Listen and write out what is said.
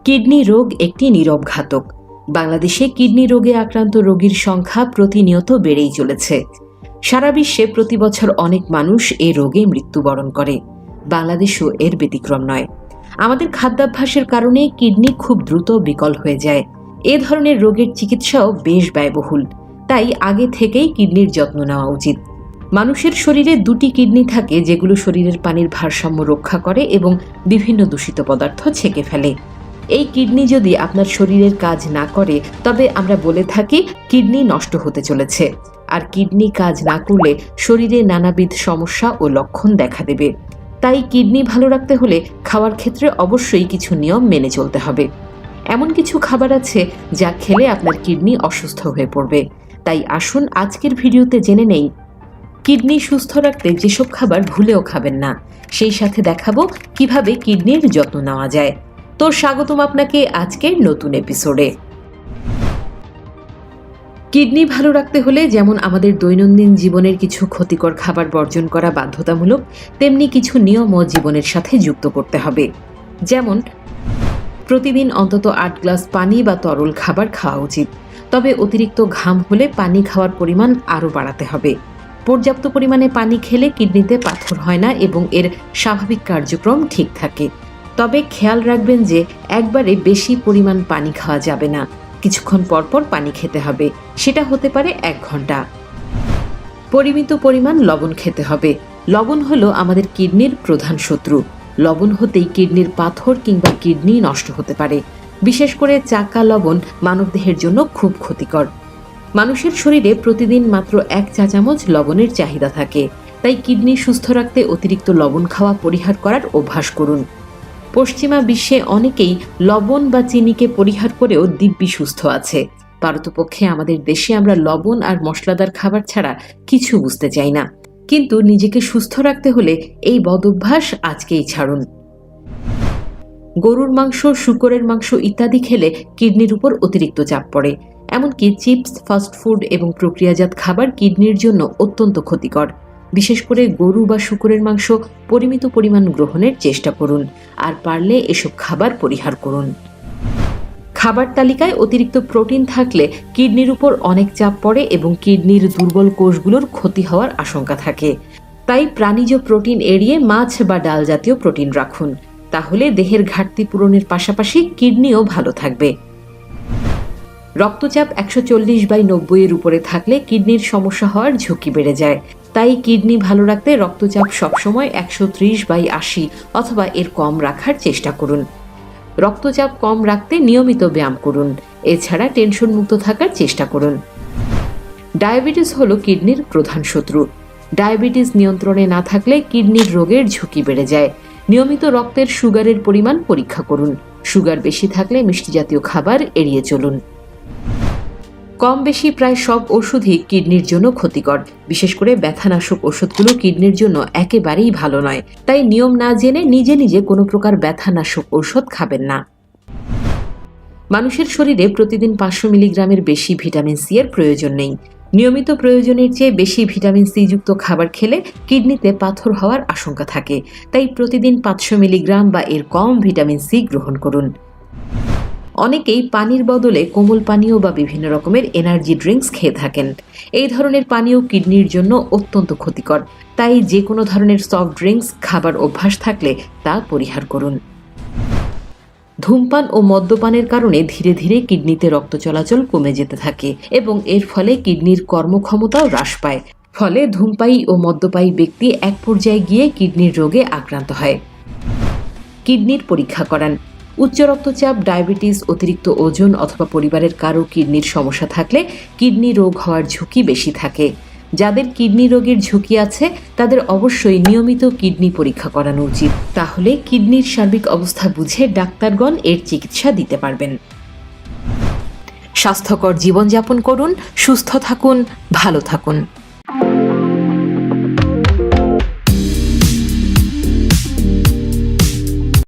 Kidney রোগ একটি নীরব ঘাতক। বাংলাদেশে কিডনি রোগে আক্রান্ত রোগীর সংখ্যা প্রতিনিয়ত বেড়েই চলেছে। সারা বিশ্বে প্রতি বছর অনেক মানুষ এই রোগে মৃত্যুবরণ করে। বাংলাদেশও এর ব্যতিক্রম নয়। আমাদের খাদ্যাভ্যাসের কারণে কিডনি খুব দ্রুত বিকল হয়ে যায়। এ ধরনের রোগের চিকিৎসাও বেশ ব্যয়বহুল। তাই আগে থেকেই কিডনির যত্ন নেওয়া উচিত। মানুষের শরীরে দুটি কিডনি থাকে, যেগুলো শরীরের পানির ভারসাম্য রক্ষা করে এবং বিভিন্ন দূষিত পদার্থ ছেঁকে ফেলে। এই কিডনি যদি আপনার শরীরের কাজ না করে, তবে আমরা বলে থাকি কিডনি নষ্ট হতে চলেছে। আর কিডনি কাজ না করলে শরীরে নানাবিধ সমস্যা ও লক্ষণ দেখা দেবে। তাই কিডনি ভালো রাখতে হলে খাওয়ার ক্ষেত্রে অবশ্যই কিছু নিয়ম মেনে চলতে হবে। এমন কিছু খাবার আছে যা খেলে আপনার কিডনি অসুস্থ হয়ে পড়বে। তাই আসুন আজকের ভিডিওতে জেনে নেই কিডনি সুস্থ রাখতে যেসব খাবার ভুলেও খাবেন না। সেই সাথে দেখাবো কিভাবে কিডনির যত্ন নেওয়া যায়। তো স্বাগতম আপনাকে আজকের নতুন এপিসোডে। কিডনি ভালো রাখতে হলে যেমন আমাদের দৈনন্দিন জীবনের কিছু ক্ষতিকর খাবার বর্জন করা বাধ্যতামূলক, তেমনি কিছু নিয়মও জীবনের সাথে যুক্ত করতে হবে। যেমন প্রতিদিন অন্তত 8 গ্লাস পানি বা তরল খাবার খাওয়া উচিত। তবে অতিরিক্ত ঘাম হলে পানি খাওয়ার পরিমাণ আরও বাড়াতে হবে। পর্যাপ্ত পরিমাণে পানি খেলে কিডনিতে পাথর হয় না এবং এর স্বাভাবিক কার্যক্রম ঠিক থাকে। তবে খেয়াল রাখবেন যে একবারে বেশি পরিমাণ পানি খাওয়া যাবে না। কিছুক্ষণ পরপর পানি খেতে হবে, সেটা হতে পারে 1 ঘন্টা। পরিমিত পরিমাণ লবণ খেতে হবে। লবণ হলো আমাদের কিডনির প্রধান শত্রু। লবণ হতেই কিডনির পাথর কিংবা কিডনি নষ্ট হতে পারে। বিশেষ করে চাকা লবণ মানবদেহের জন্য খুব ক্ষতিকর। মানুষের শরীরে প্রতিদিন মাত্র 1 চা চামচ লবণের চাহিদা থাকে। তাই কিডনি সুস্থ রাখতে অতিরিক্ত লবণ খাওয়া পরিহার করার অভ্যাস করুন। পশ্চিমা বিশ্বে অনেকেই লবণ বা চিনিকে পরিহার করেও দিব্যি সুস্থ আছে। পারতপক্ষে আমাদের দেশে আমরা লবণ আর মশলাদার খাবার ছাড়া কিছু বুঝতে চাই না। কিন্তু নিজেকে সুস্থ রাখতে হলে এই বদঅভ্যাস আজকেই ছাড়ুন। গরুর মাংস, শূকরের মাংস ইত্যাদি খেলে কিডনির উপর অতিরিক্ত চাপ পড়ে। এমনকি চিপস, ফাস্টফুড এবং প্রক্রিয়াজাত খাবার কিডনির জন্য অত্যন্ত ক্ষতিকর। বিশেষ করে গরু বা শূকরের মাংস পরিমিত পরিমাণ গ্রহণের চেষ্টা করুন, আর পারলে এসব খাবার পরিহার করুন। খাবার তালিকায় অতিরিক্ত প্রোটিন থাকলে কিডনির উপর অনেক চাপ পড়ে এবং কিডনির দুর্বল কোষগুলোর ক্ষতি হওয়ার আশঙ্কা থাকে। তাই প্রাণীজ প্রোটিন এড়িয়ে মাছ বা ডাল জাতীয় প্রোটিন রাখুন। তাহলে দেহের ঘাটতি পূরণের পাশাপাশি কিডনিও ভালো থাকবে। রক্তচাপ 140/90 এর উপরে থাকলে কিডনির সমস্যা হওয়ার ঝুঁকি বেড়ে যায়। তাই কিডনি ভালো রাখতে রক্তচাপ সবসময় 130/80 অথবা এর কম রাখার চেষ্টা করুন। রক্তচাপ কম রাখতে নিয়মিত ব্যায়াম করুন। এছাড়া টেনশন মুক্ত থাকার চেষ্টা করুন। ডায়াবেটিস হলো কিডনির প্রধান শত্রু। ডায়াবেটিস নিয়ন্ত্রণে না থাকলে কিডনির রোগের ঝুঁকি বেড়ে যায়। নিয়মিত রক্তের সুগারের পরিমাণ পরীক্ষা করুন। সুগার বেশি থাকলে মিষ্টি জাতীয় খাবার এড়িয়ে চলুন। কম বেশি প্রায় সব ওষুধই কিডনির জন্য ক্ষতিকর। বিশেষ করে ব্যথানাশক ওষুধগুলো কিডনির জন্য একেবারেই ভালো নয়। তাই নিয়ম না জেনে নিজে নিজে কোনো প্রকার ব্যথানাশক ঔষধ খাবেন না। মানুষের শরীরে প্রতিদিন 500 মিলিগ্রামের বেশি ভিটামিন সি এর প্রয়োজন নেই। নিয়মিত প্রয়োজনের চেয়ে বেশি ভিটামিন সি যুক্ত খাবার খেলে কিডনিতে পাথর হওয়ার আশঙ্কা থাকে। তাই প্রতিদিন 500 মিলিগ্রাম বা এর কম ভিটামিন সি গ্রহণ করুন। অনেকেই পানির বদলে কোমল পানীয় বা বিভিন্ন রকমের এনার্জি ড্রিঙ্কস খেয়ে থাকেন। এই ধরনের পানীয় কিডনির জন্য অত্যন্ত ক্ষতিকর। তাই যে কোনো ধরনের সফট ড্রিঙ্কস খাবার অভ্যাস থাকলে তা পরিহার করুন। ধূমপান ও মদ্যপানের কারণে ধীরে ধীরে কিডনিতে রক্ত চলাচল কমে যেতে থাকে এবং এর ফলে কিডনির কর্মক্ষমতাও হ্রাস পায়। ফলে ধূমপায়ী ও মদ্যপায়ী ব্যক্তি এক পর্যায়ে গিয়ে কিডনির রোগে আক্রান্ত হয়। কিডনির পরীক্ষা করান। উচ্চ রক্তচাপ, ডায়াবেটিস, অতিরিক্ত ওজন অথবা পরিবারের কারো কিডনির সমস্যা থাকলে কিডনি রোগ হওয়ার ঝুঁকি বেশি থাকে। যাদের কিডনি রোগের ঝুঁকি আছে তাদের অবশ্যই নিয়মিত কিডনি পরীক্ষা করানো উচিত। তাহলে কিডনির সার্বিক অবস্থা বুঝে ডাক্তারগণ এর চিকিৎসা দিতে পারবেন। স্বাস্থ্যকর জীবনযাপন করুন, সুস্থ থাকুন, ভালো থাকুন।